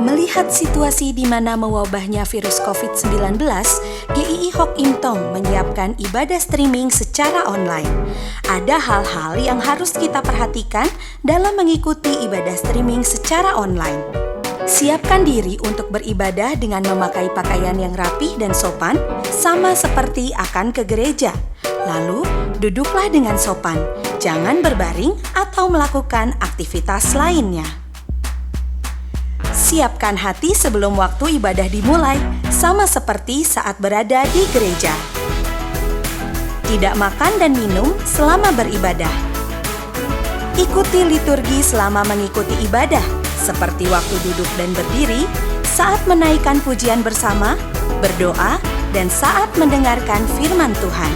Melihat situasi di mana mewabahnya virus COVID-19, GII Hock Im Tong menyiapkan ibadah streaming secara online. Ada hal-hal yang harus kita perhatikan dalam mengikuti ibadah streaming secara online. Siapkan diri untuk beribadah dengan memakai pakaian yang rapih dan sopan, sama seperti akan ke gereja. Lalu, duduklah dengan sopan, jangan berbaring atau melakukan aktivitas lainnya. Siapkan hati sebelum waktu ibadah dimulai, sama seperti saat berada di gereja. Tidak makan dan minum selama beribadah. Ikuti liturgi selama mengikuti ibadah, seperti waktu duduk dan berdiri, saat menaikkan pujian bersama, berdoa, dan saat mendengarkan firman Tuhan.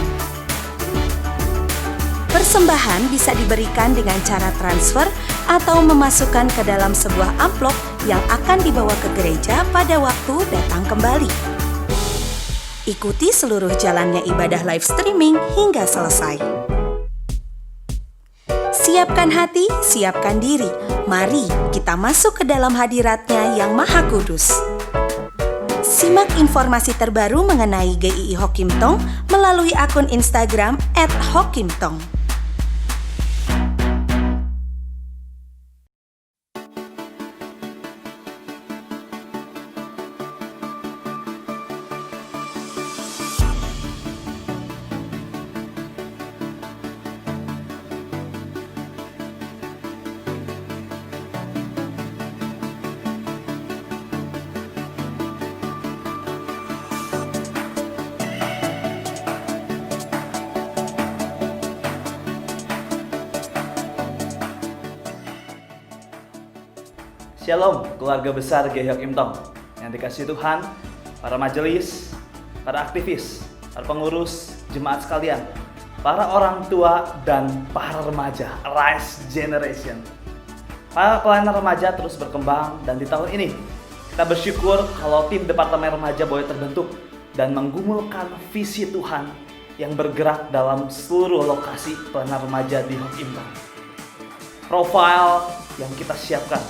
Persembahan bisa diberikan dengan cara transfer atau memasukkan ke dalam sebuah amplop yang akan dibawa ke gereja pada waktu datang kembali. Ikuti seluruh jalannya ibadah live streaming hingga selesai. Siapkan hati, siapkan diri. Mari kita masuk ke dalam hadiratnya yang Maha Kudus. Simak informasi terbaru mengenai GII Hock Im Tong melalui akun Instagram @hockimtong. Shalom keluarga besar GII Hock Im Tong yang dikasihi Tuhan, para majelis, para aktivis, para pengurus, jemaat sekalian, para orang tua dan para remaja, Rise Generation. Para pelayanan remaja terus berkembang dan di tahun ini kita bersyukur kalau tim Departemen Remaja boleh terbentuk dan menggumulkan visi Tuhan yang bergerak dalam seluruh lokasi pelayanan remaja di Hock Im Tong. Profil yang kita siapkan: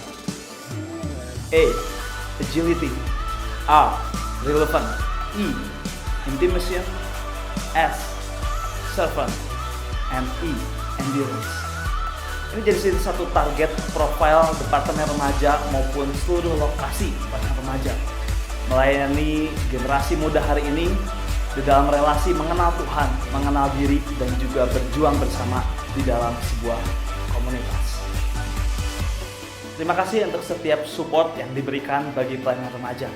A. Agility. R. Relevant. E. Intimacy. S. Servant. And E. Endurance. Ini jadi satu target profil Departemen Remaja maupun seluruh lokasi pelayanan remaja, melayani generasi muda hari ini di dalam relasi mengenal Tuhan, mengenal diri, dan juga berjuang bersama di dalam sebuah komunitas. Terima kasih untuk setiap support yang diberikan bagi pelayanan remaja.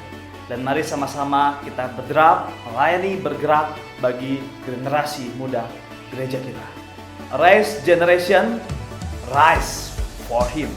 Dan mari sama-sama kita melayani, bergerak bagi generasi muda gereja kita. Rise Generation, rise for Him.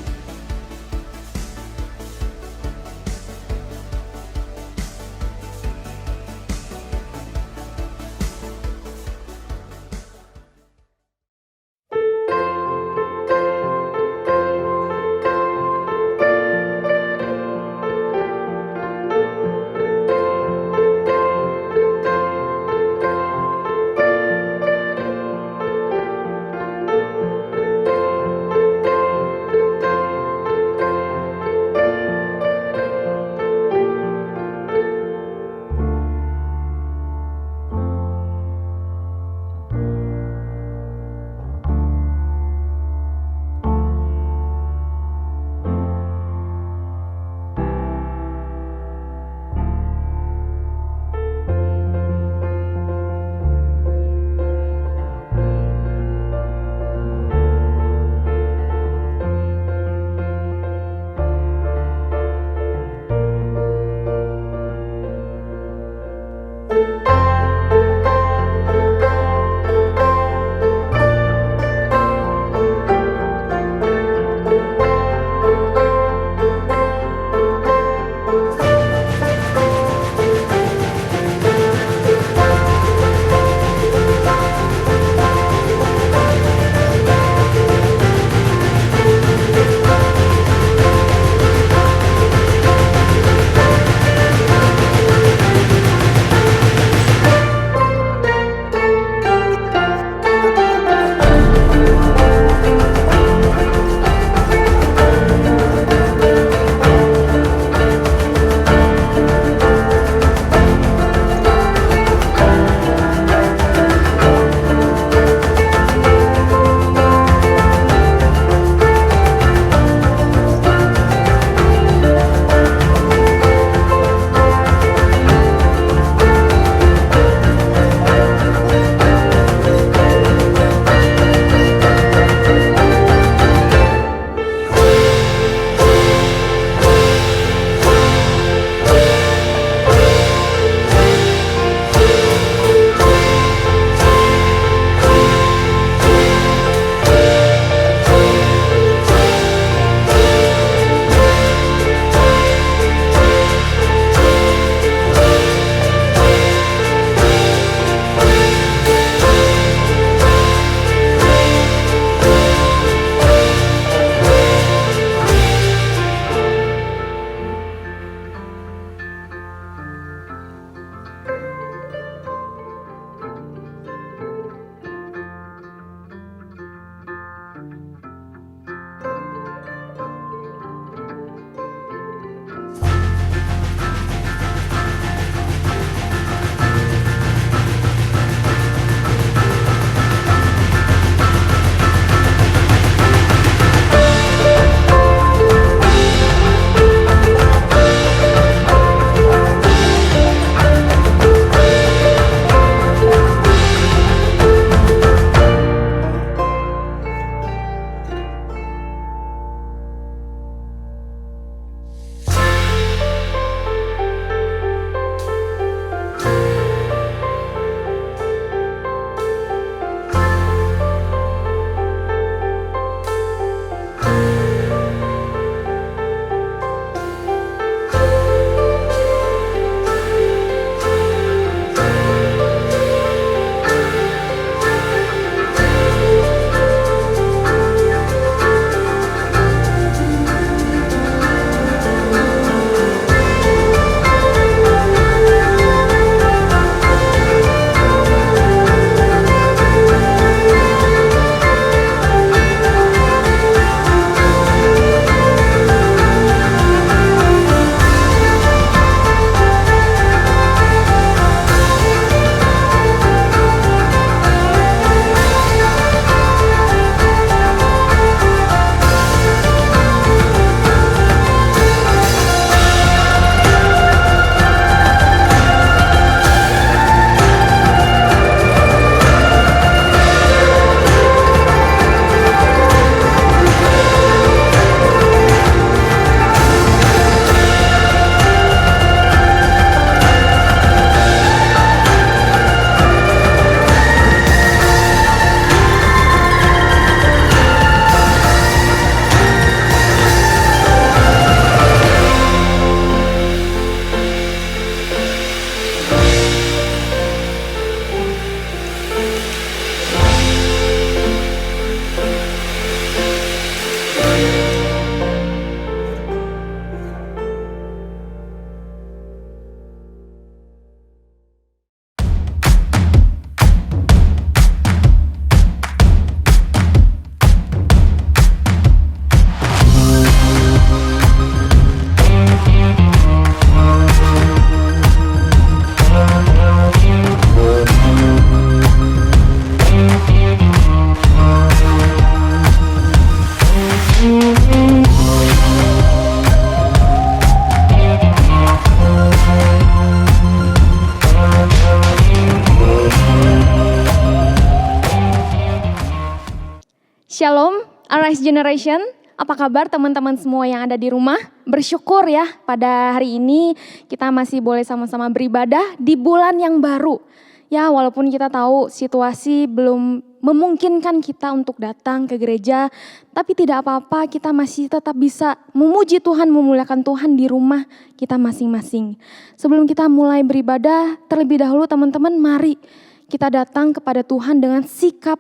Shalom, Arise Generation. Apa kabar teman-teman semua yang ada di rumah? Bersyukur ya pada hari ini kita masih boleh sama-sama beribadah di bulan yang baru. Ya walaupun kita tahu situasi belum memungkinkan kita untuk datang ke gereja, tapi tidak apa-apa, kita masih tetap bisa memuji Tuhan, memuliakan Tuhan di rumah kita masing-masing. Sebelum kita mulai beribadah, terlebih dahulu teman-teman mari kita datang kepada Tuhan dengan sikap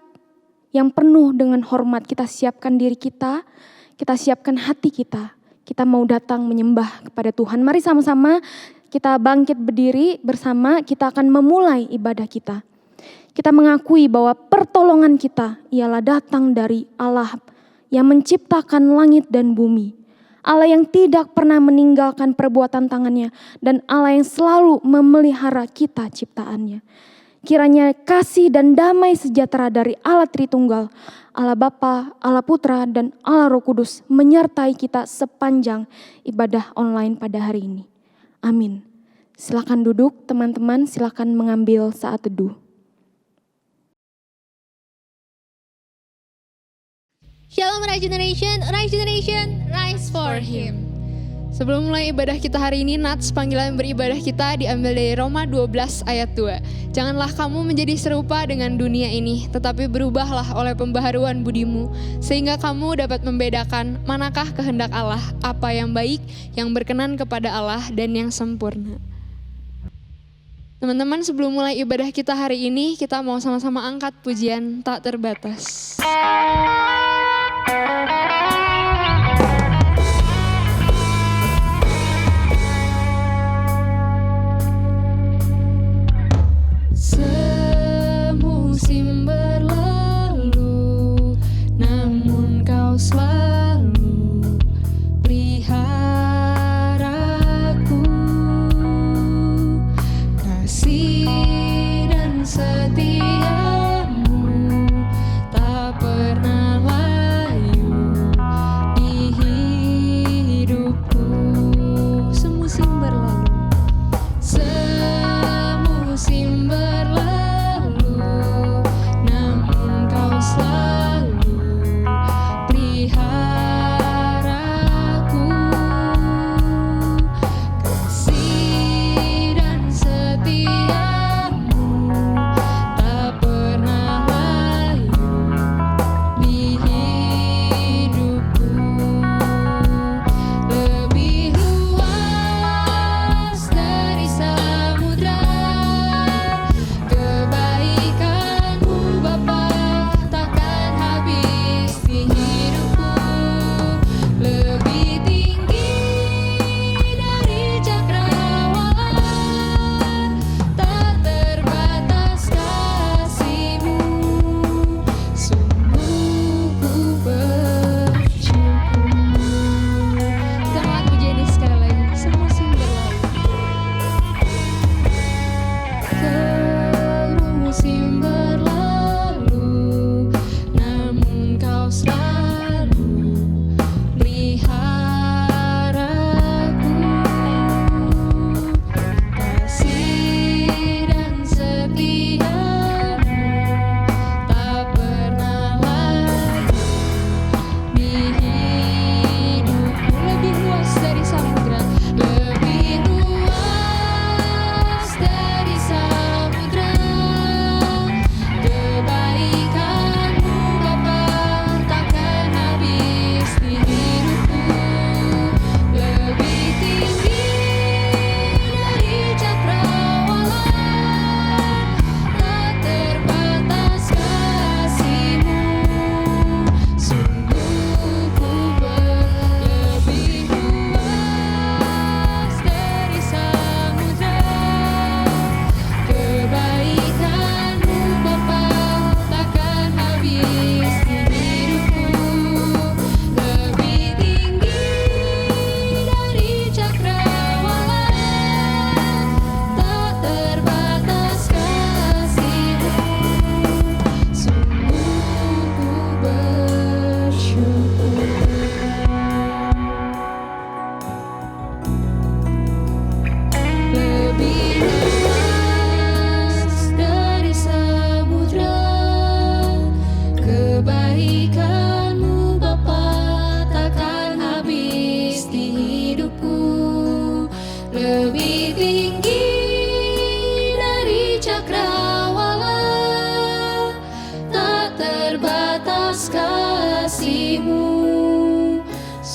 yang penuh dengan hormat. Kita siapkan diri kita siapkan hati kita. Kita mau datang menyembah kepada Tuhan. Mari sama-sama kita bangkit berdiri bersama, kita akan memulai ibadah kita. Kita mengakui bahwa pertolongan kita ialah datang dari Allah yang menciptakan langit dan bumi. Allah yang tidak pernah meninggalkan perbuatan tangannya dan Allah yang selalu memelihara kita ciptaannya. Kiranya kasih dan damai sejahtera dari Allah Tritunggal, Allah Bapa, Allah Putra, dan Allah Roh Kudus menyertai kita sepanjang ibadah online pada hari ini. Amin. Silakan duduk teman-teman, silakan mengambil saat teduh. Shalom Rise Generation, Rise Generation, Rise for Him. Sebelum mulai ibadah kita hari ini, Nats, panggilan beribadah kita diambil dari Roma 12 ayat 2. Janganlah kamu menjadi serupa dengan dunia ini, tetapi berubahlah oleh pembaharuan budimu, sehingga kamu dapat membedakan manakah kehendak Allah, apa yang baik, yang berkenan kepada Allah, dan yang sempurna. Teman-teman, sebelum mulai ibadah kita hari ini, kita mau sama-sama angkat pujian tak terbatas. Semusim berlalu, namun kau selalu peliharaku. Kasih dan setiamu tak pernah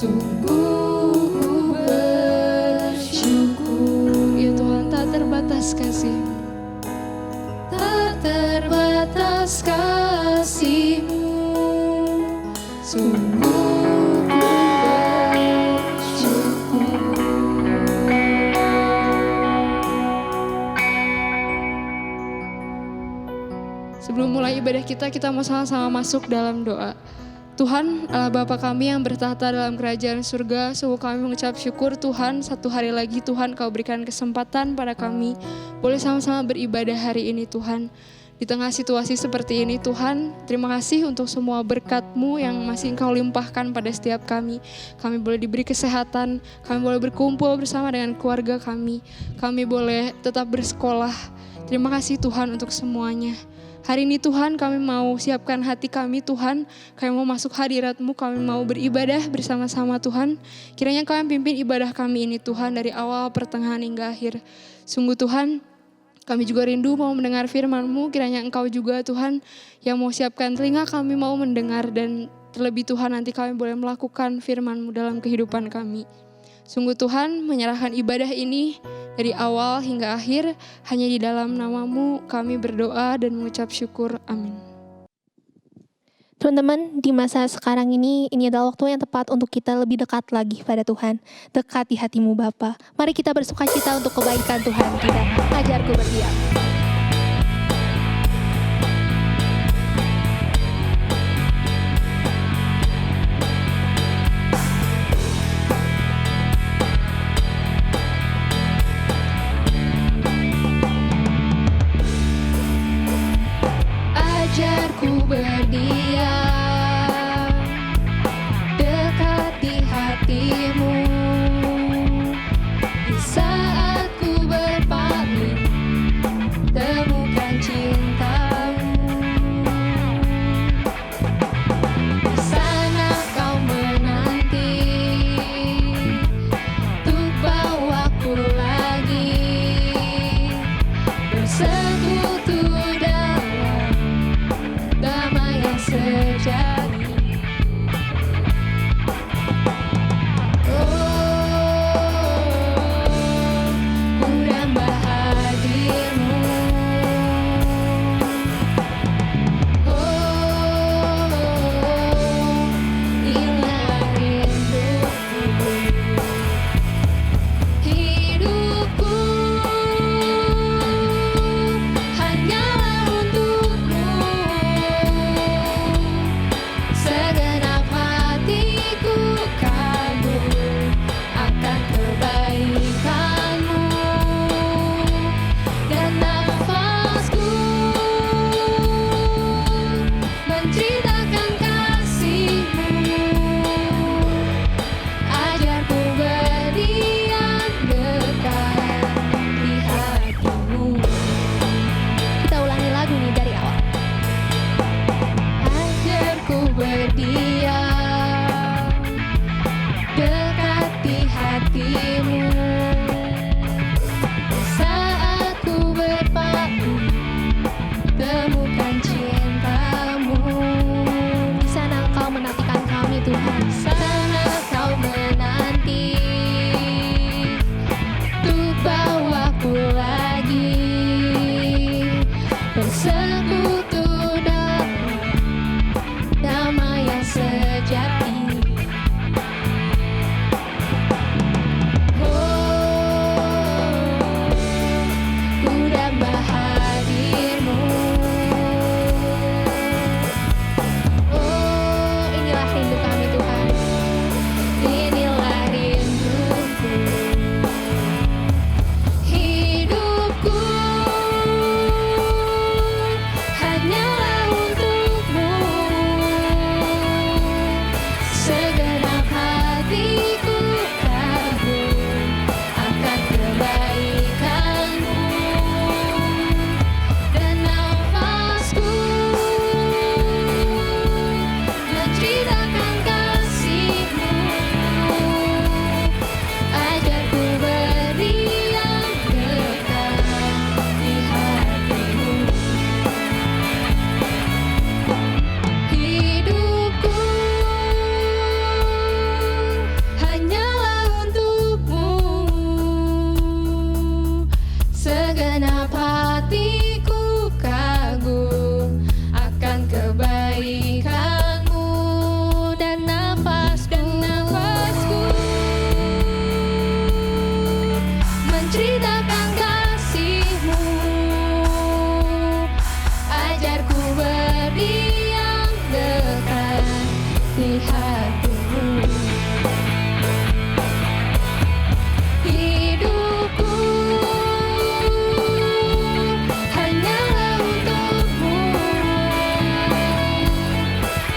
Sungguh bersyukur. Ya Tuhan, tak terbatas kasih-Mu, tak terbatas kasih-Mu. Sungguh bersyukur. Sebelum mulai ibadah kita mau sama-sama masuk dalam doa. Tuhan, Allah Bapa kami yang bertahta dalam kerajaan surga, sungguh kami mengucap syukur Tuhan, satu hari lagi Tuhan Kau berikan kesempatan pada kami, boleh sama-sama beribadah hari ini Tuhan. Di tengah situasi seperti ini Tuhan, terima kasih untuk semua berkat-Mu yang masih Engkau limpahkan pada setiap kami. Kami boleh diberi kesehatan, kami boleh berkumpul bersama dengan keluarga kami boleh tetap bersekolah. Terima kasih Tuhan untuk semuanya. Hari ini Tuhan kami mau siapkan hati kami Tuhan, kami mau masuk hadirat-Mu, kami mau beribadah bersama-sama Tuhan. Kiranya Kau yang pimpin ibadah kami ini Tuhan dari awal, pertengahan hingga akhir. Sungguh Tuhan, kami juga rindu mau mendengar firman-Mu, kiranya Engkau juga Tuhan yang mau siapkan telinga kami mau mendengar, dan terlebih Tuhan nanti kami boleh melakukan firman-Mu dalam kehidupan kami. Sungguh Tuhan, menyerahkan ibadah ini dari awal hingga akhir, hanya di dalam nama-Mu kami berdoa dan mengucap syukur. Amin. Teman-teman, di masa sekarang ini adalah waktu yang tepat untuk kita lebih dekat lagi pada Tuhan. Dekat di hati-Mu Bapa. Mari kita bersukacita untuk kebaikan Tuhan kita. Ajarku berdiam. Ajarku berdiam dekat di hati-Mu, di saat ku berpaling temukan cinta-Mu. Di sana Kau menanti untuk bawaku lagi bersekutu dalam damai yang sejati. Ku nambah hadir-Mu. Inilah rinduku. Hidupku hanyalah untuk-Mu. Segenap hatiku kagum akan kebaikan-Mu, dan nafasku menceritakan kasih-Mu. Ajarku berdiam dekat di hati-Mu. Kita ulangi lagu ini dari awal. Ajarku berdiam dekat di hati-Mu, saat ku berpaling temukan cinta-Mu. Di sana Engkau menantikan kami Tuhan. Di sana Kau menanti untuk bawaku lagi bersekutu dalam damai yang sejati. Ku nambah hadir-Mu. Inilah rindu kami Tuhan. Inilah rinduku. Hidupku hanyalah untuk-Mu. Segenap hatiku kagum akan kebaikan-Mu, dan nafasku menceritakan kasih-Mu. di hatimu. Hidupku hanyalah untukmu,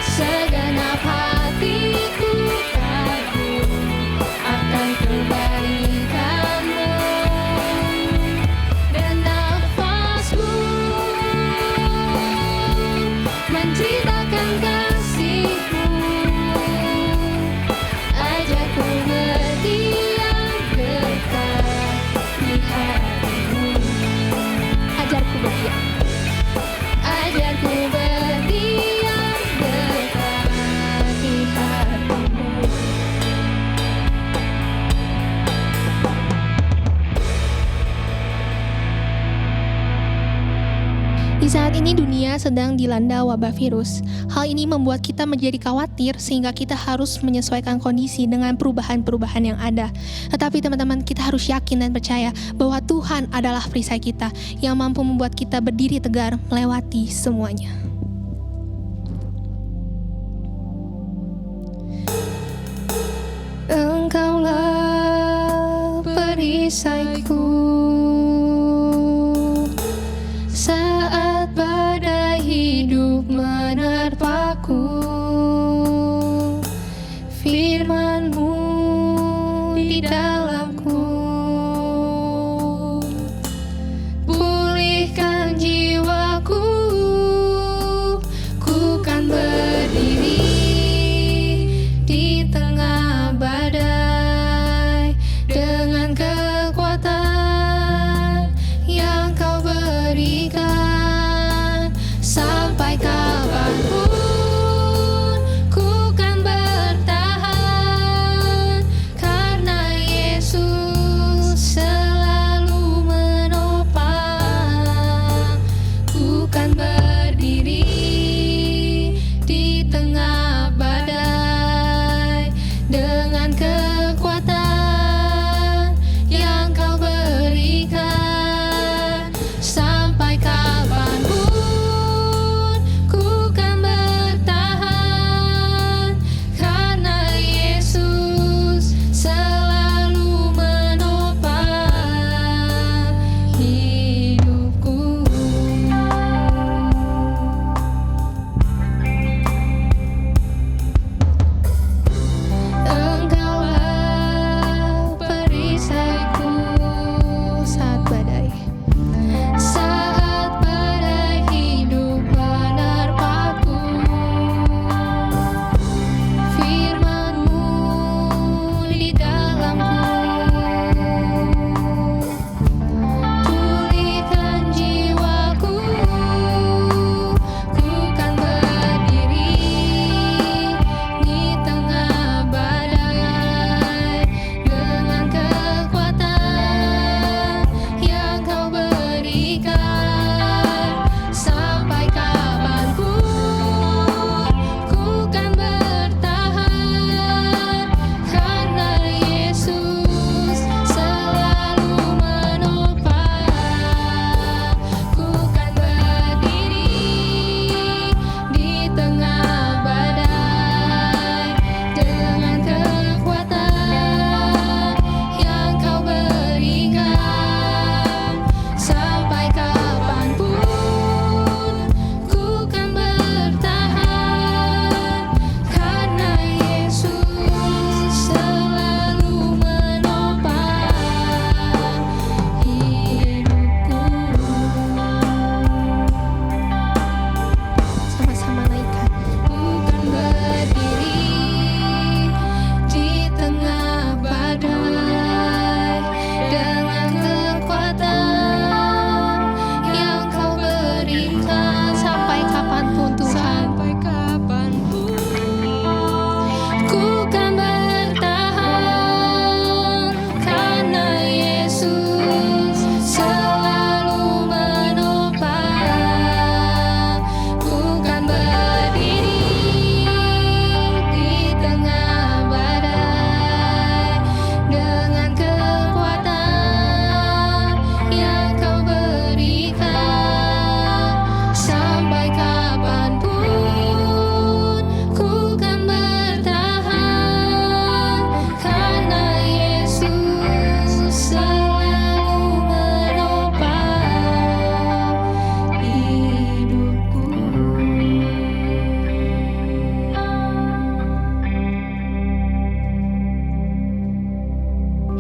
segenap hatiku kagum akan kebaikanmu, dan nafasku menceritakan kasihmu. Ajarku berdiam dekat di hatimu. Ajarku berdiam. Ajarku berdiam dekat di hatimu. Di saat ini dunia sedang dilanda wabah virus. Hal ini membuat kita menjadi khawatir sehingga kita harus menyesuaikan kondisi dengan perubahan-perubahan yang ada. Tetapi teman-teman, kita harus yakin dan percaya bahwa Tuhan adalah perisai kita yang mampu membuat kita berdiri tegar melewati semuanya. Engkaulah perisaiku saat badai hidup menerpaku. Firman-Mu di dalamku pulihkan jiwaku. Ku kan berdiri di tengah badai dengan kekuatan yang Kau berikan. Sampai kapanpun ku kan bertahan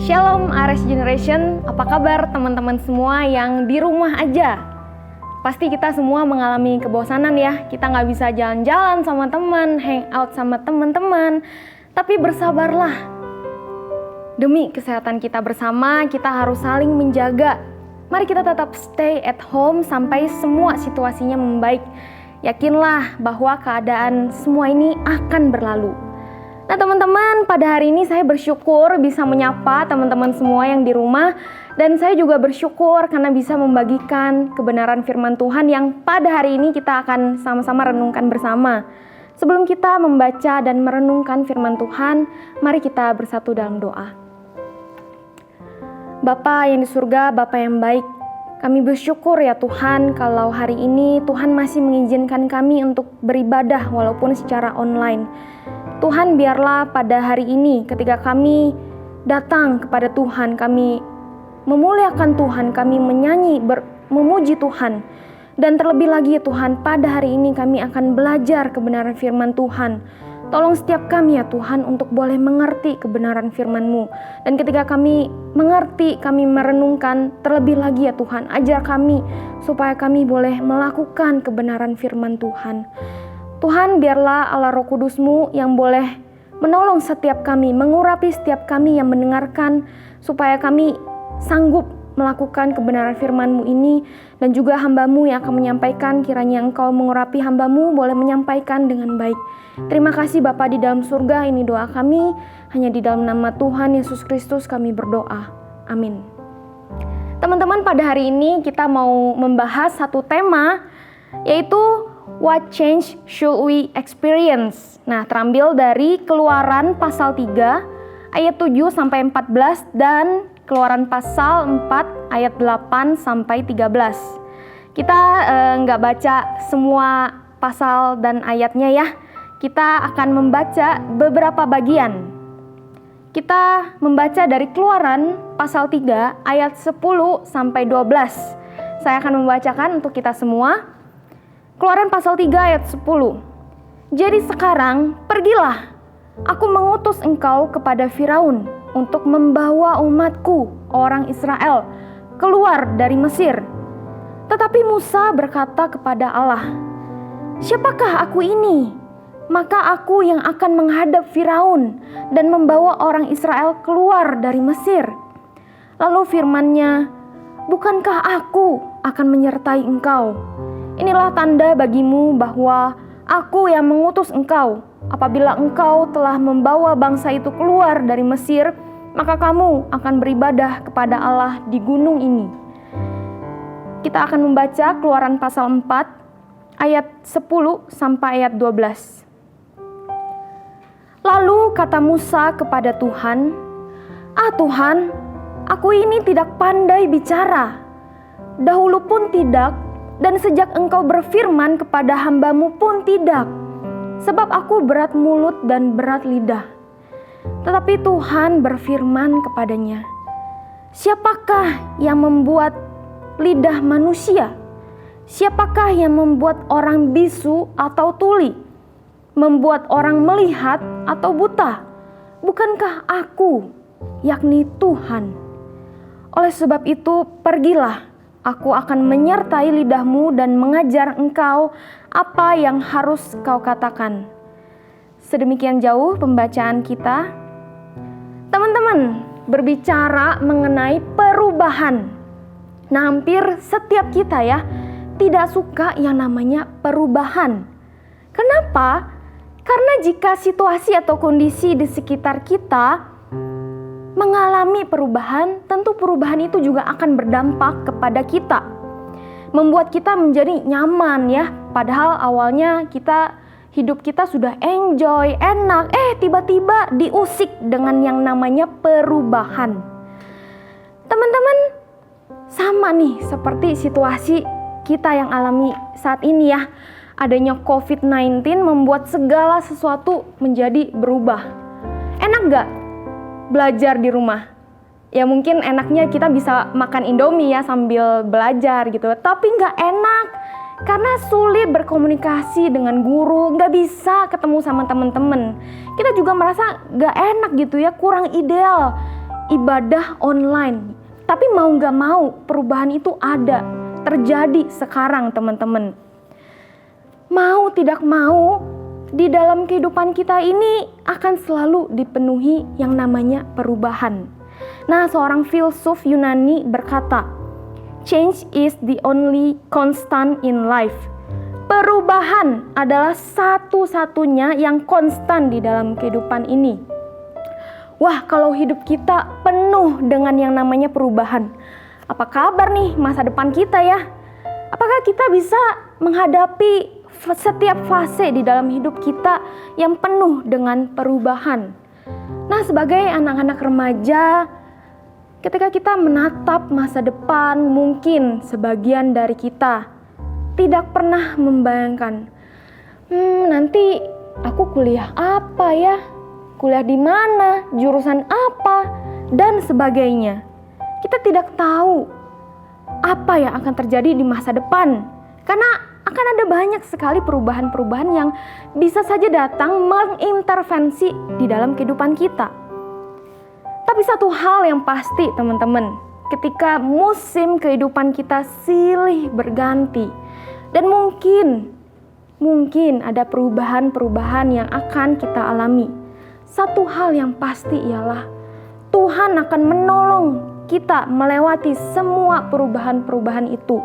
Shalom Ares Generation, apa kabar teman-teman semua yang di rumah aja? Pasti kita semua mengalami kebosanan ya, kita nggak bisa jalan-jalan sama teman, hangout sama teman-teman. Tapi bersabarlah, demi kesehatan kita bersama, kita harus saling menjaga. Mari kita tetap stay at home sampai semua situasinya membaik. Yakinlah bahwa keadaan semua ini akan berlalu. Nah teman-teman, pada hari ini saya bersyukur bisa menyapa teman-teman semua yang di rumah. Dan saya juga bersyukur karena bisa membagikan kebenaran firman Tuhan yang pada hari ini kita akan sama-sama renungkan bersama. Sebelum kita membaca dan merenungkan firman Tuhan, mari kita bersatu dalam doa. Bapa yang di surga, Bapa yang baik, kami bersyukur ya Tuhan kalau hari ini Tuhan masih mengizinkan kami untuk beribadah walaupun secara online. Tuhan, biarlah pada hari ini ketika kami datang kepada Tuhan, kami memuliakan Tuhan, kami menyanyi, memuji Tuhan. Dan terlebih lagi ya Tuhan, pada hari ini kami akan belajar kebenaran firman Tuhan. Tolong setiap kami ya Tuhan untuk boleh mengerti kebenaran firman-Mu. Dan ketika kami mengerti, kami merenungkan, terlebih lagi ya Tuhan, ajar kami supaya kami boleh melakukan kebenaran firman Tuhan. Tuhan, biarlah Allah Roh Kudus-Mu yang boleh menolong setiap kami, mengurapi setiap kami yang mendengarkan, supaya kami sanggup melakukan kebenaran firman-Mu ini, dan juga hamba-Mu yang akan menyampaikan, kiranya Engkau mengurapi hamba-Mu boleh menyampaikan dengan baik. Terima kasih Bapa di dalam surga, ini doa kami, hanya di dalam nama Tuhan Yesus Kristus kami berdoa. Amin. Teman-teman, pada hari ini kita mau membahas satu tema, yaitu What change should we experience? Nah, terambil dari Keluaran pasal 3 ayat 7 sampai 14 dan Keluaran pasal 4 ayat 8 sampai 13. Kita nggak baca semua pasal dan ayatnya ya. Kita akan membaca beberapa bagian. Kita membaca dari Keluaran pasal 3 ayat 10 sampai 12. Saya akan membacakan untuk kita semua. Keluaran pasal 3 ayat 10. Jadi sekarang pergilah, aku mengutus engkau kepada Firaun untuk membawa umatku, orang Israel, keluar dari Mesir. Tetapi Musa berkata kepada Allah, siapakah aku ini? Maka aku yang akan menghadap Firaun dan membawa orang Israel keluar dari Mesir. Lalu firman-Nya, bukankah aku akan menyertai engkau? Inilah tanda bagimu bahwa aku yang mengutus engkau. Apabila engkau telah membawa bangsa itu keluar dari Mesir, maka kamu akan beribadah kepada Allah di gunung ini. Kita akan membaca Keluaran pasal 4 ayat 10 sampai ayat 12. Lalu kata Musa kepada Tuhan, Tuhan, aku ini tidak pandai bicara. Dahulu pun tidak, dan sejak engkau berfirman kepada hamba-Mu pun tidak, sebab aku berat mulut dan berat lidah. Tetapi Tuhan berfirman kepadanya, siapakah yang membuat lidah manusia? Siapakah yang membuat orang bisu atau tuli? Membuat orang melihat atau buta? Bukankah aku, yakni Tuhan? Oleh sebab itu pergilah, aku akan menyertai lidahmu dan mengajar engkau apa yang harus kau katakan. Sedemikian jauh pembacaan kita. Teman-teman, berbicara mengenai perubahan. Nah, hampir setiap kita ya tidak suka yang namanya perubahan. Kenapa? Karena jika situasi atau kondisi di sekitar kita mengalami perubahan, tentu perubahan itu juga akan berdampak kepada kita. Membuat kita menjadi nyaman ya, padahal awalnya hidup kita sudah enjoy, enak, tiba-tiba diusik dengan yang namanya perubahan. Teman-teman, sama nih seperti situasi kita yang alami saat ini ya. Adanya COVID-19 membuat segala sesuatu menjadi berubah. Enak gak belajar di rumah? Ya mungkin enaknya kita bisa makan Indomie ya sambil belajar gitu. Tapi gak enak karena sulit berkomunikasi dengan guru, gak bisa ketemu sama teman-teman. Kita juga merasa gak enak gitu ya, kurang ideal. ibadah online. Tapi mau gak mau perubahan itu ada, terjadi sekarang teman-teman. Mau tidak mau, di dalam kehidupan kita ini akan selalu dipenuhi yang namanya perubahan. Nah, seorang filsuf Yunani berkata, "Change is the only constant in life." Perubahan adalah satu-satunya yang konstan di dalam kehidupan ini. Wah, kalau hidup kita penuh dengan yang namanya perubahan, apa kabar nih masa depan kita ya? Apakah kita bisa menghadapi setiap fase di dalam hidup kita yang penuh dengan perubahan? Nah, sebagai anak-anak remaja, ketika kita menatap masa depan, mungkin sebagian dari kita tidak pernah membayangkan, nanti aku kuliah apa ya? Kuliah di mana? Jurusan apa? Dan sebagainya. Kita tidak tahu apa yang akan terjadi di masa depan. Karena akan ada banyak sekali perubahan-perubahan yang bisa saja datang mengintervensi di dalam kehidupan kita. Tapi satu hal yang pasti teman-teman, ketika musim kehidupan kita silih berganti dan mungkin ada perubahan-perubahan yang akan kita alami. Satu hal yang pasti ialah Tuhan akan menolong kita melewati semua perubahan-perubahan itu.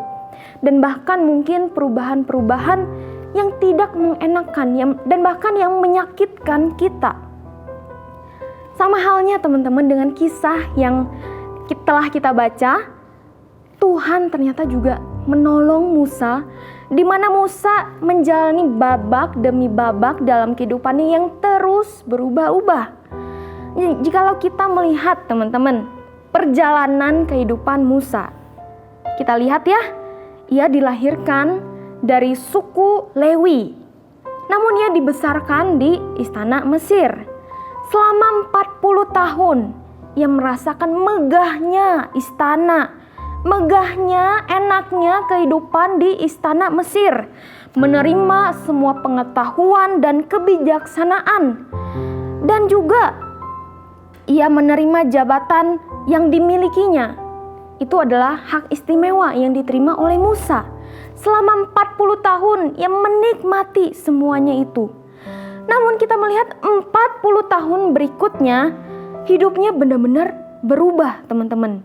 Dan bahkan mungkin perubahan-perubahan yang tidak mengenakan dan bahkan yang menyakitkan kita. Sama halnya teman-teman dengan kisah yang telah kita baca, Tuhan ternyata juga menolong Musa, di mana Musa menjalani babak demi babak dalam kehidupannya yang terus berubah-ubah. Jikalau kita melihat teman-teman perjalanan kehidupan Musa, kita lihat ya, ia dilahirkan dari suku Lewi, namun ia dibesarkan di istana Mesir. Selama 40 tahun ia merasakan megahnya istana, megahnya, enaknya kehidupan di istana Mesir, menerima semua pengetahuan dan kebijaksanaan, dan juga ia menerima jabatan yang dimilikinya. Itu adalah hak istimewa yang diterima oleh Musa. Selama 40 tahun ia menikmati semuanya itu. Namun kita melihat 40 tahun berikutnya hidupnya benar-benar berubah teman-teman.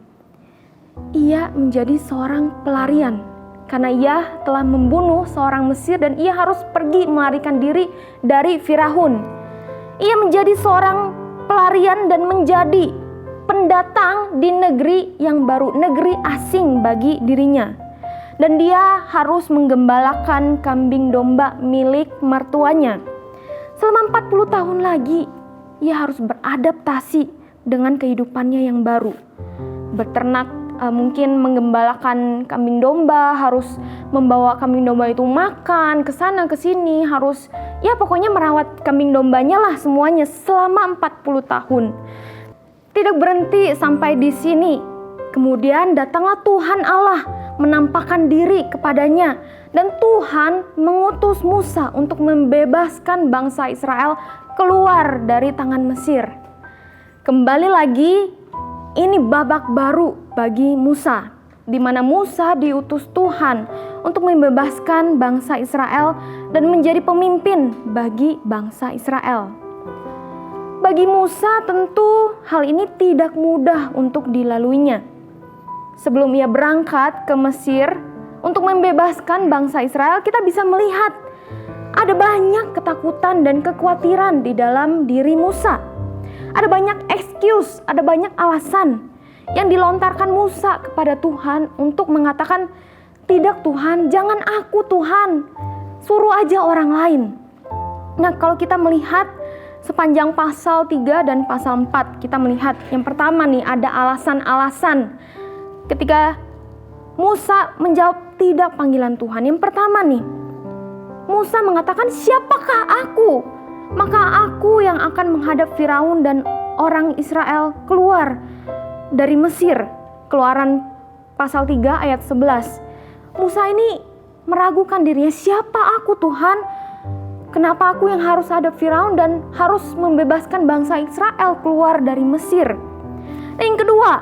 Ia menjadi seorang pelarian karena ia telah membunuh seorang Mesir dan ia harus pergi melarikan diri dari Firaun. Ia menjadi seorang pelarian dan menjadi pendatang di negeri yang baru, negeri asing bagi dirinya. Dan dia harus menggembalakan kambing domba milik mertuanya. Selama 40 tahun lagi, ia harus beradaptasi dengan kehidupannya yang baru. Beternak, mungkin menggembalakan kambing domba, harus membawa kambing domba itu makan, ke sana ke sini, harus ya pokoknya merawat kambing dombanya lah semuanya selama 40 tahun. Tidak berhenti sampai di sini. Kemudian datanglah Tuhan Allah menampakkan diri kepadanya dan Tuhan mengutus Musa untuk membebaskan bangsa Israel keluar dari tangan Mesir. Kembali lagi, ini babak baru bagi Musa, di mana Musa diutus Tuhan untuk membebaskan bangsa Israel dan menjadi pemimpin bagi bangsa Israel. Bagi Musa tentu hal ini tidak mudah untuk dilaluinya. Sebelum ia berangkat ke Mesir untuk membebaskan bangsa Israel, kita bisa melihat ada banyak ketakutan dan kekhawatiran di dalam diri Musa. Ada banyak excuse, ada banyak alasan yang dilontarkan Musa kepada Tuhan untuk mengatakan, "Tidak Tuhan, jangan aku Tuhan, suruh aja orang lain." Nah, kalau kita melihat sepanjang pasal 3 dan pasal 4, kita melihat yang pertama nih ada alasan-alasan ketika Musa menjawab tidak panggilan Tuhan. Yang pertama nih, Musa mengatakan, "Siapakah aku? Maka aku yang akan menghadap Firaun dan orang Israel keluar dari Mesir." Keluaran pasal 3 ayat 11. Musa ini meragukan dirinya, siapa aku Tuhan? Kenapa aku yang harus hadap Firaun dan harus membebaskan bangsa Israel keluar dari Mesir? Dan yang kedua,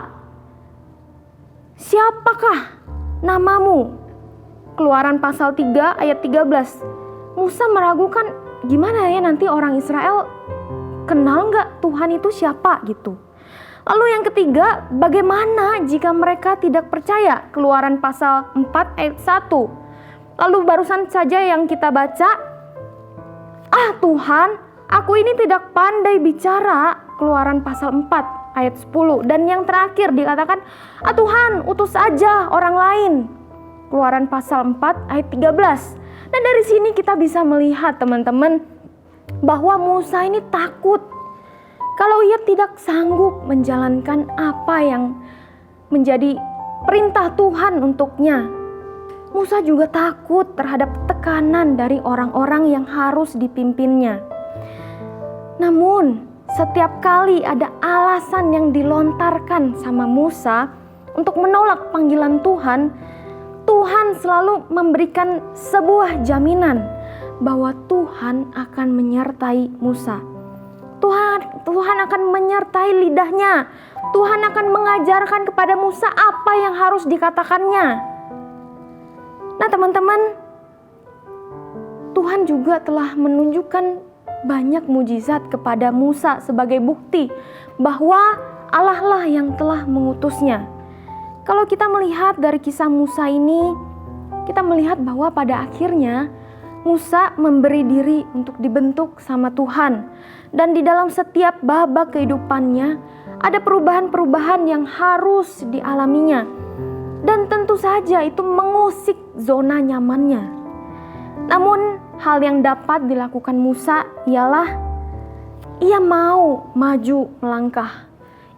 siapakah namamu? Keluaran pasal 3 ayat 13. Musa meragukan, gimana ya nanti orang Israel kenal nggak Tuhan itu siapa gitu. Lalu yang ketiga, bagaimana jika mereka tidak percaya? Keluaran pasal 4 ayat 1. Lalu barusan saja yang kita baca, Tuhan, aku ini tidak pandai bicara. Keluaran pasal 4 ayat 10. Dan yang terakhir dikatakan, Tuhan, utus saja orang lain. Keluaran pasal 4 ayat 13. Dan dari sini kita bisa melihat teman-teman bahwa Musa ini takut kalau ia tidak sanggup menjalankan apa yang menjadi perintah Tuhan untuknya. Musa juga takut terhadap tekanan dari orang-orang yang harus dipimpinnya. Namun, setiap kali ada alasan yang dilontarkan sama Musa untuk menolak panggilan Tuhan, Tuhan selalu memberikan sebuah jaminan bahwa Tuhan akan menyertai Musa. Tuhan akan menyertai lidahnya. Tuhan akan mengajarkan kepada Musa apa yang harus dikatakannya. Nah teman-teman, Tuhan juga telah menunjukkan banyak mujizat kepada Musa sebagai bukti bahwa Allah lah yang telah mengutusnya. Kalau kita melihat dari kisah Musa ini, kita melihat bahwa pada akhirnya Musa memberi diri untuk dibentuk sama Tuhan. Dan di dalam setiap babak kehidupannya ada perubahan-perubahan yang harus dialaminya. Dan tentu saja itu mengusik zona nyamannya. Namun hal yang dapat dilakukan Musa ialah ia mau maju melangkah.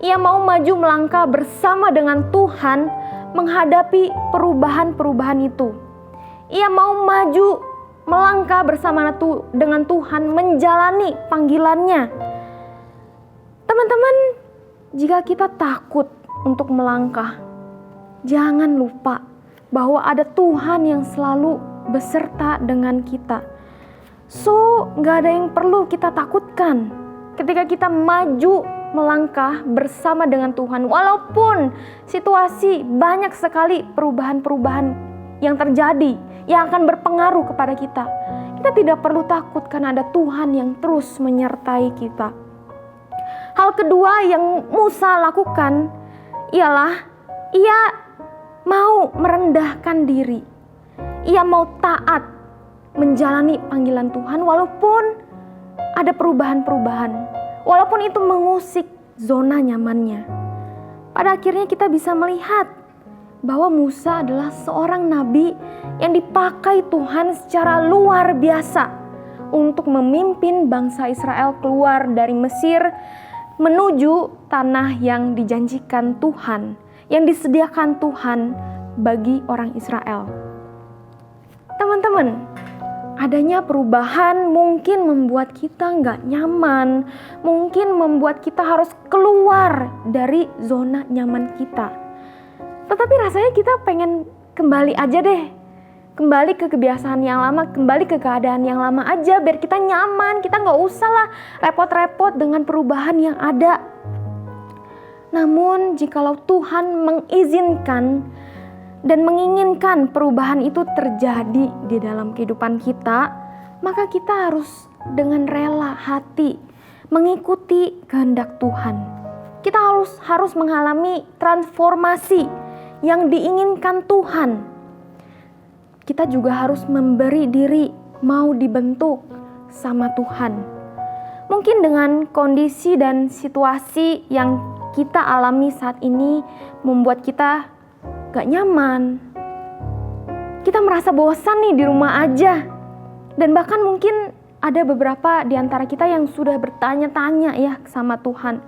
Ia mau maju melangkah bersama dengan Tuhan menghadapi perubahan-perubahan itu. Ia mau maju melangkah bersama dengan Tuhan menjalani panggilannya. Teman-teman, jika kita takut untuk melangkah, jangan lupa bahwa ada Tuhan yang selalu beserta dengan kita. So, gak ada yang perlu kita takutkan ketika kita maju melangkah bersama dengan Tuhan. Walaupun situasi banyak sekali perubahan-perubahan yang terjadi, yang akan berpengaruh kepada kita. Kita tidak perlu takut karena ada Tuhan yang terus menyertai kita. Hal kedua yang Musa lakukan ialah ia mau merendahkan diri. Ia mau taat menjalani panggilan Tuhan walaupun ada perubahan-perubahan. Walaupun itu mengusik zona nyamannya. Pada akhirnya kita bisa melihat bahwa Musa adalah seorang nabi yang dipakai Tuhan secara luar biasa untuk memimpin bangsa Israel keluar dari Mesir menuju tanah yang dijanjikan Tuhan, yang disediakan Tuhan bagi orang Israel. Teman-teman, adanya perubahan mungkin membuat kita nggak nyaman, mungkin membuat kita harus keluar dari zona nyaman kita. Tetapi rasanya kita pengen kembali aja deh. Kembali ke kebiasaan yang lama, kembali ke keadaan yang lama aja biar kita nyaman. Kita gak usah lah repot-repot dengan perubahan yang ada. Namun jikalau Tuhan mengizinkan dan menginginkan perubahan itu terjadi di dalam kehidupan kita, maka kita harus dengan rela hati mengikuti kehendak Tuhan. Kita harus mengalami transformasi yang diinginkan Tuhan. Kita juga harus memberi diri mau dibentuk sama Tuhan. Mungkin dengan kondisi dan situasi yang kita alami saat ini membuat kita gak nyaman. Kita merasa bosan nih di rumah aja. Dan bahkan mungkin ada beberapa di antara kita yang sudah bertanya-tanya ya sama Tuhan.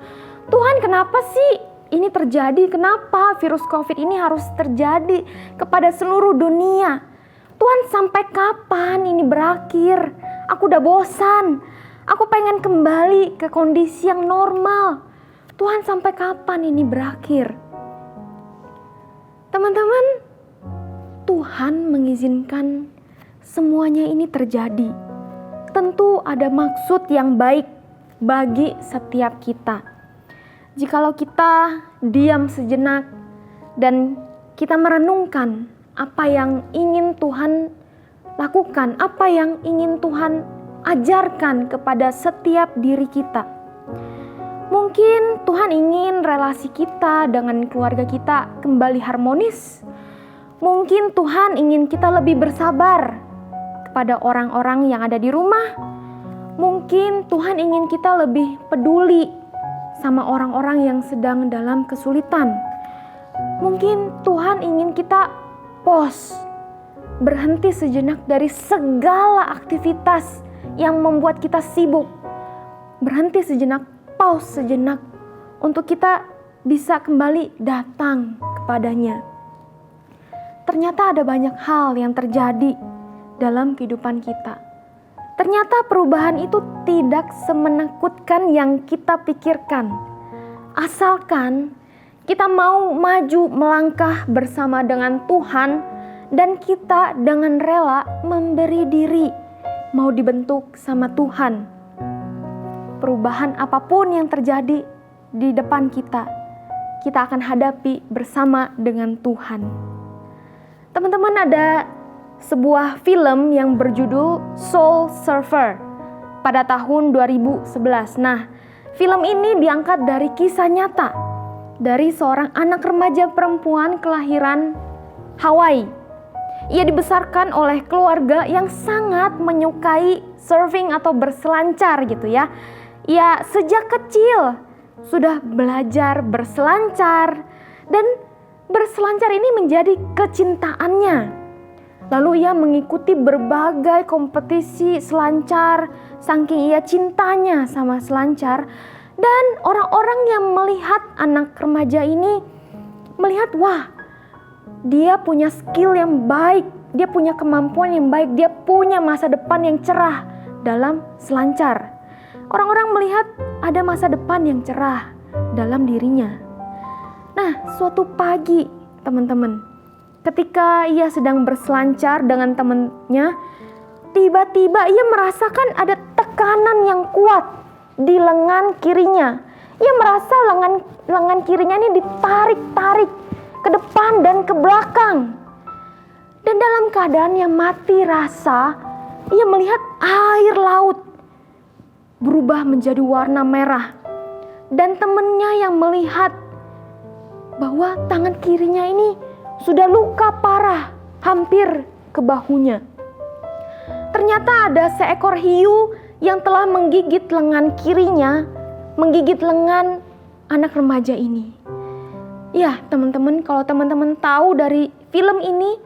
Tuhan, kenapa sih ini terjadi? Kenapa virus COVID ini harus terjadi kepada seluruh dunia? Tuhan, sampai kapan ini berakhir? Aku udah bosan. Aku pengen kembali ke kondisi yang normal. Tuhan, sampai kapan ini berakhir? Teman-teman, Tuhan mengizinkan semuanya ini terjadi. Tentu ada maksud yang baik bagi setiap kita. jikalau kita diam sejenak dan kita merenungkan apa yang ingin Tuhan lakukan, apa yang ingin Tuhan ajarkan kepada setiap diri kita. Mungkin Tuhan ingin relasi kita dengan keluarga kita kembali harmonis. Mungkin Tuhan ingin kita lebih bersabar kepada orang-orang yang ada di rumah. Mungkin Tuhan ingin kita lebih peduli sama orang-orang yang sedang dalam kesulitan. Mungkin Tuhan ingin kita pause, berhenti sejenak dari segala aktivitas yang membuat kita sibuk. Berhenti sejenak, pause sejenak untuk kita bisa kembali datang kepadanya. Ternyata ada banyak hal yang terjadi dalam kehidupan kita. Ternyata perubahan itu tidak semenakutkan yang kita pikirkan. Asalkan kita mau maju melangkah bersama dengan Tuhan dan kita dengan rela memberi diri mau dibentuk sama Tuhan. Perubahan apapun yang terjadi di depan kita akan hadapi bersama dengan Tuhan. Teman-teman, ada sebuah film yang berjudul Soul Surfer pada tahun 2011. Nah, film ini diangkat dari kisah nyata dari seorang anak remaja perempuan kelahiran Hawaii. Ia dibesarkan oleh keluarga yang sangat menyukai surfing atau berselancar gitu ya. Ia sejak kecil sudah belajar berselancar dan berselancar ini menjadi kecintaannya. Lalu ia mengikuti berbagai kompetisi selancar saking ia cintanya sama selancar. Dan orang-orang yang melihat anak remaja ini melihat, wah, dia punya skill yang baik, dia punya kemampuan yang baik, dia punya masa depan yang cerah dalam selancar. Orang-orang melihat ada masa depan yang cerah dalam dirinya. Nah, suatu pagi teman-teman, ketika ia sedang berselancar dengan temannya, tiba-tiba ia merasakan ada tekanan yang kuat di lengan kirinya. Ia merasa lengan kirinya ini ditarik-tarik ke depan dan ke belakang. Dan dalam keadaan yang mati rasa, ia melihat air laut berubah menjadi warna merah. Dan temannya yang melihat bahwa tangan kirinya ini sudah luka parah, hampir ke bahunya. Ternyata ada seekor hiu yang telah menggigit lengan kirinya, menggigit lengan anak remaja ini. Ya teman-teman, kalau teman-teman tahu dari film ini,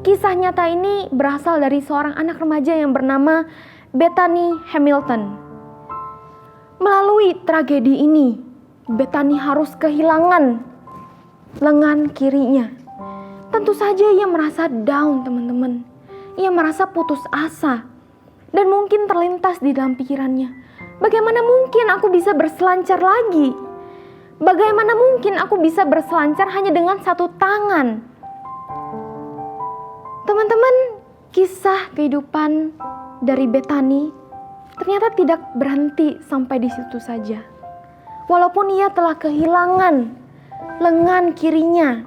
kisah nyata ini berasal dari seorang anak remaja yang bernama Bethany Hamilton. Melalui tragedi ini, Bethany harus kehilangan lengan kirinya. Tentu saja ia merasa down teman-teman. Ia merasa putus asa. Dan mungkin terlintas di dalam pikirannya, bagaimana mungkin aku bisa berselancar lagi? Bagaimana mungkin aku bisa berselancar hanya dengan satu tangan? Teman-teman, kisah kehidupan dari Bethany ternyata tidak berhenti sampai di situ saja. Walaupun ia telah kehilangan lengan kirinya,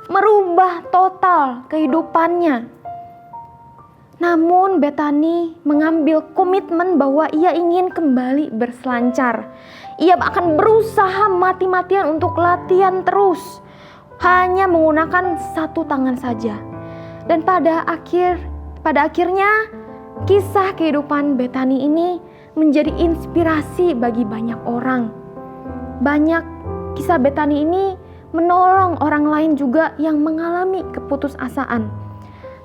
merubah total kehidupannya, namun Bethany mengambil komitmen bahwa ia ingin kembali berselancar. Ia akan berusaha mati-matian untuk latihan terus, hanya menggunakan satu tangan saja. Dan pada akhirnya kisah kehidupan Bethany ini menjadi inspirasi bagi banyak orang. Banyak kisah Bethany ini menolong orang lain juga yang mengalami keputusasaan.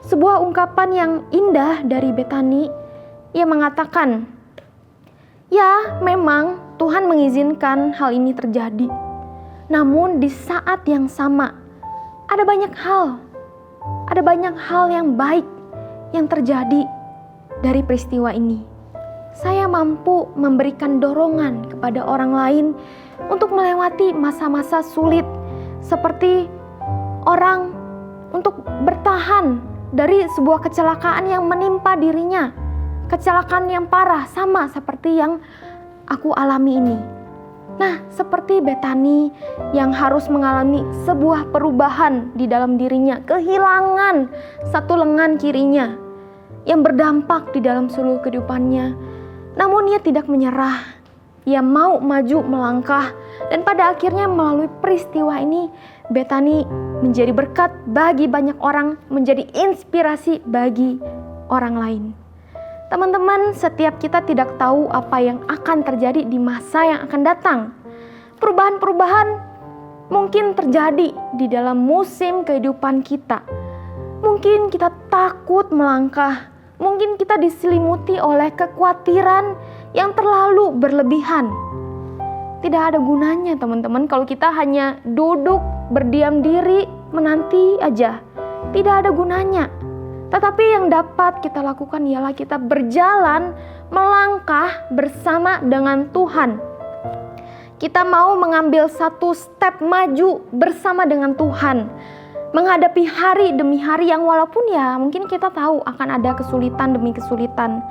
Sebuah ungkapan yang indah dari Bethany, ia mengatakan, ya memang Tuhan mengizinkan hal ini terjadi. Namun di saat yang sama, ada banyak hal yang baik yang terjadi dari peristiwa ini. Saya mampu memberikan dorongan kepada orang lain untuk melewati masa-masa sulit, seperti orang untuk bertahan dari sebuah kecelakaan yang menimpa dirinya, kecelakaan yang parah sama seperti yang aku alami ini. Nah, seperti Betani yang harus mengalami sebuah perubahan di dalam dirinya, kehilangan satu lengan kirinya yang berdampak di dalam seluruh kehidupannya. Namun ia tidak menyerah. Ia mau maju melangkah, dan pada akhirnya melalui peristiwa ini Betani menjadi berkat bagi banyak orang, menjadi inspirasi bagi orang lain. Teman-teman, setiap kita tidak tahu apa yang akan terjadi di masa yang akan datang. Perubahan-perubahan mungkin terjadi di dalam musim kehidupan kita. Mungkin kita takut melangkah, mungkin kita diselimuti oleh kekhawatiran yang terlalu berlebihan. Tidak ada gunanya teman-teman kalau kita hanya duduk berdiam diri menanti aja. Tidak ada gunanya. Tetapi yang dapat kita lakukan ialah kita berjalan melangkah bersama dengan Tuhan. Kita mau mengambil satu step maju bersama dengan Tuhan. Menghadapi hari demi hari yang walaupun ya mungkin kita tahu akan ada kesulitan demi kesulitan.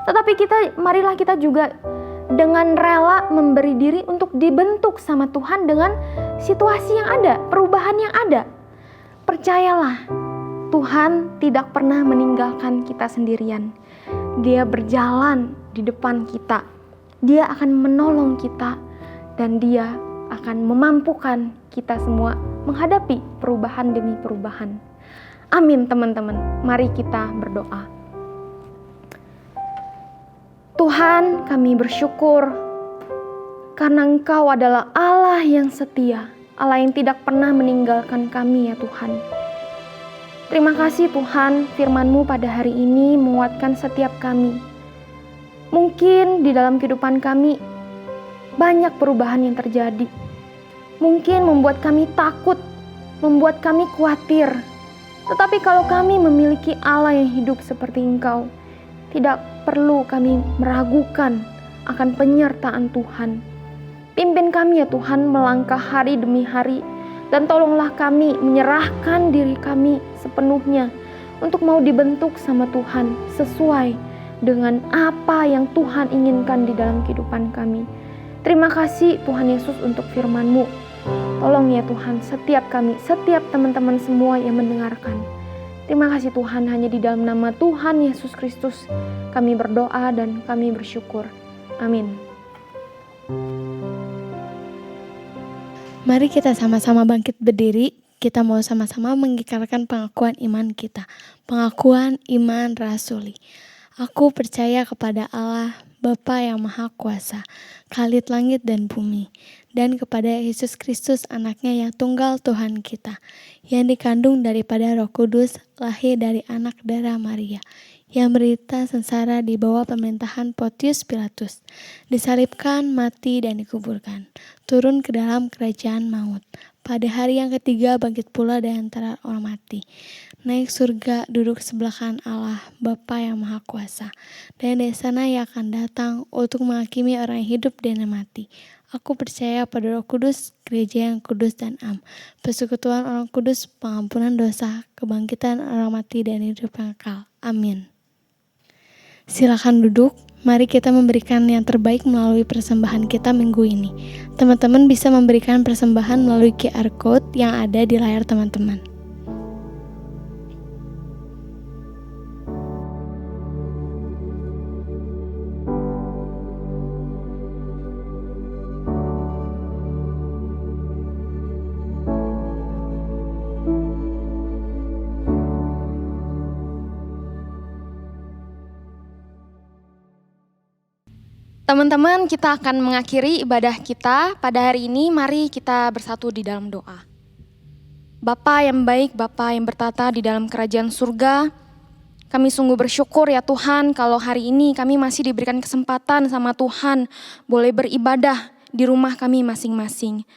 Tetapi marilah kita juga dengan rela memberi diri untuk dibentuk sama Tuhan dengan situasi yang ada, perubahan yang ada. Percayalah, Tuhan tidak pernah meninggalkan kita sendirian. Dia berjalan di depan kita. Dia akan menolong kita dan Dia akan memampukan kita semua menghadapi perubahan demi perubahan. Amin teman-teman, mari kita berdoa. Tuhan, kami bersyukur karena Engkau adalah Allah yang setia, Allah yang tidak pernah meninggalkan kami ya Tuhan. Terima kasih Tuhan, firman-Mu pada hari ini menguatkan setiap kami. Mungkin di dalam kehidupan kami banyak perubahan yang terjadi. Mungkin membuat kami takut, membuat kami khawatir. Tetapi kalau kami memiliki Allah yang hidup seperti Engkau, tidak perlu kami meragukan akan penyertaan Tuhan. Pimpin kami ya Tuhan melangkah hari demi hari, dan tolonglah kami menyerahkan diri kami sepenuhnya untuk mau dibentuk sama Tuhan sesuai dengan apa yang Tuhan inginkan di dalam kehidupan kami. Terima kasih Tuhan Yesus untuk firman-Mu. Tolong ya Tuhan setiap kami, setiap teman-teman semua yang mendengarkan. Terima kasih Tuhan, hanya di dalam nama Tuhan Yesus Kristus kami berdoa dan kami bersyukur. Amin. Mari kita sama-sama bangkit berdiri. Kita mau sama-sama mengikrarkan pengakuan iman kita. Pengakuan iman rasuli. Aku percaya kepada Allah, Bapa yang Maha Kuasa, Khalid langit dan bumi, dan kepada Yesus Kristus anaknya yang tunggal Tuhan kita, yang dikandung daripada Roh Kudus, lahir dari anak darah Maria, yang menderita sengsara di bawah pemerintahan Pontius Pilatus, disalibkan, mati dan dikuburkan, turun ke dalam kerajaan maut. Pada hari yang ketiga bangkit pula dari antara orang mati, naik surga, duduk sebelah kanan Allah, Bapa yang Maha Kuasa, dan dari sana Ia akan datang untuk menghakimi orang yang hidup dan yang mati. Aku percaya pada Roh Kudus, gereja yang kudus dan am, persekutuan orang kudus, pengampunan dosa, kebangkitan orang mati dan hidup yang kekal. Amin. Silakan duduk. Mari kita memberikan yang terbaik melalui persembahan kita minggu ini. Teman-teman bisa memberikan persembahan melalui QR Code yang ada di layar teman-teman. Teman-teman, kita akan mengakhiri ibadah kita pada hari ini. Mari kita bersatu di dalam doa. Bapa yang baik, Bapa yang bertata di dalam kerajaan surga, kami sungguh bersyukur ya Tuhan kalau hari ini kami masih diberikan kesempatan sama Tuhan boleh beribadah di rumah kami masing-masing.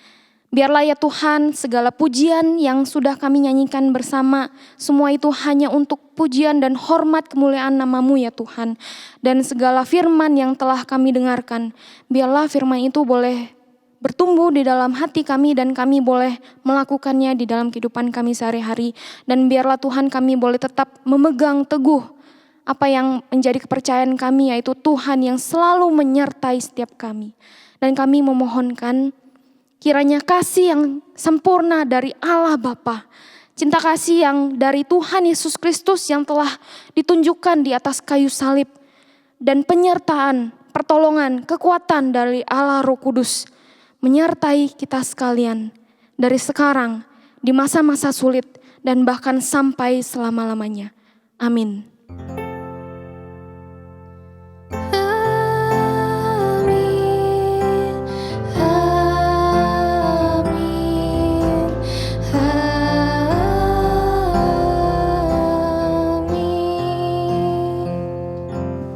Biarlah ya Tuhan segala pujian yang sudah kami nyanyikan bersama, semua itu hanya untuk pujian dan hormat kemuliaan nama-Mu ya Tuhan. Dan segala firman yang telah kami dengarkan, biarlah firman itu boleh bertumbuh di dalam hati kami dan kami boleh melakukannya di dalam kehidupan kami sehari-hari. Dan biarlah Tuhan kami boleh tetap memegang teguh apa yang menjadi kepercayaan kami, yaitu Tuhan yang selalu menyertai setiap kami. Dan kami memohonkan kiranya kasih yang sempurna dari Allah Bapa, cinta kasih yang dari Tuhan Yesus Kristus yang telah ditunjukkan di atas kayu salib, dan penyertaan, pertolongan, kekuatan dari Allah Roh Kudus menyertai kita sekalian dari sekarang, di masa-masa sulit, dan bahkan sampai selama-lamanya. Amin.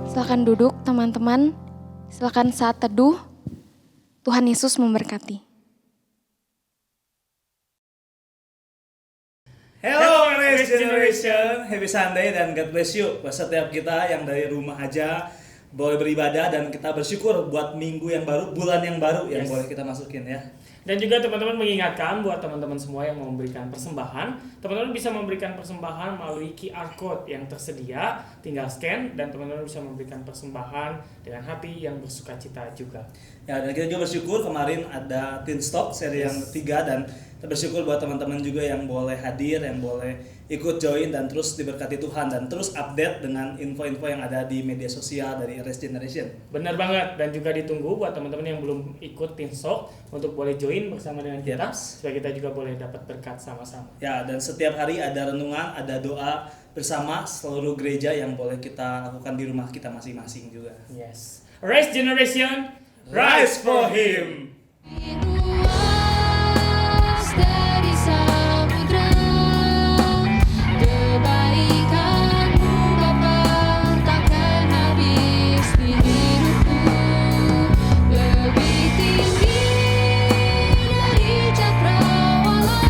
Silakan duduk teman-teman, silakan saat teduh. Tuhan Yesus memberkati. Hello Race Generation, happy Sunday dan God bless you buat setiap kita yang dari rumah aja boleh beribadah, dan kita bersyukur buat minggu yang baru, bulan yang baru yang boleh kita masukin ya. Dan juga teman-teman mengingatkan buat teman-teman semua yang mau memberikan persembahan, teman-teman bisa memberikan persembahan melalui QR Code yang tersedia, tinggal scan dan teman-teman bisa memberikan persembahan dengan hati yang bersukacita juga. Ya, dan kita juga bersyukur kemarin ada Teen Stock seri yang 3, dan kita bersyukur buat teman-teman juga yang boleh hadir, yang boleh ikut join dan terus diberkati Tuhan dan terus update dengan info-info yang ada di media sosial dari Race Generation. Benar banget, dan juga ditunggu buat teman-teman yang belum ikut Teen Stock untuk boleh join bersama dengan kita supaya kita juga boleh dapat berkat sama-sama. Ya, dan setiap hari ada renungan, ada doa bersama seluruh gereja yang boleh kita lakukan di rumah kita masing-masing juga. Yes. Race Generation, rise for Him. Luas dari samudra, kebaikan-Mu Bapa takkan habis di hidupku. Lebih tinggi dari cakrawala,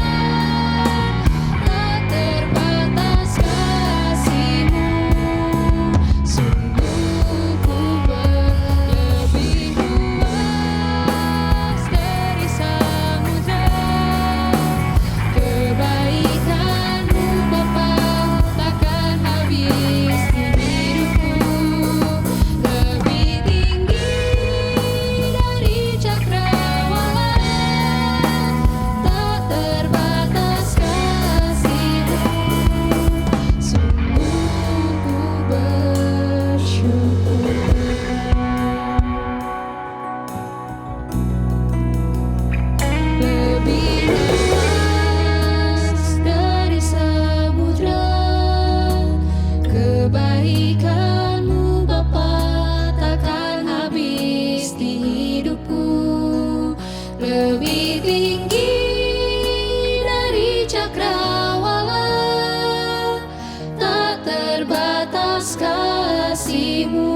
tak terbatas kasih-Mu. Sungguh ku lebih luas dari samudra, kebaikan-Mu Bapa takkan habis di hidupku. Lebih tinggi dari cakrawala, tak terbatas kasih-Mu. Sungguh ku bersyukur. Lebih luas dari samudra, kebaikan-Mu Bapa takkan habis di hidupku. Lebih tinggi dari cakrawala, tak terbatas kasih-Mu.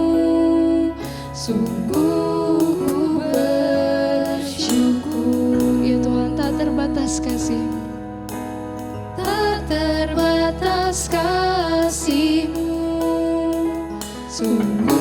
Sungguh ku bersyukur. Ya Tuhan, tak terbatas kasih-Mu, tak terbatas kasih-Mu. Sungguh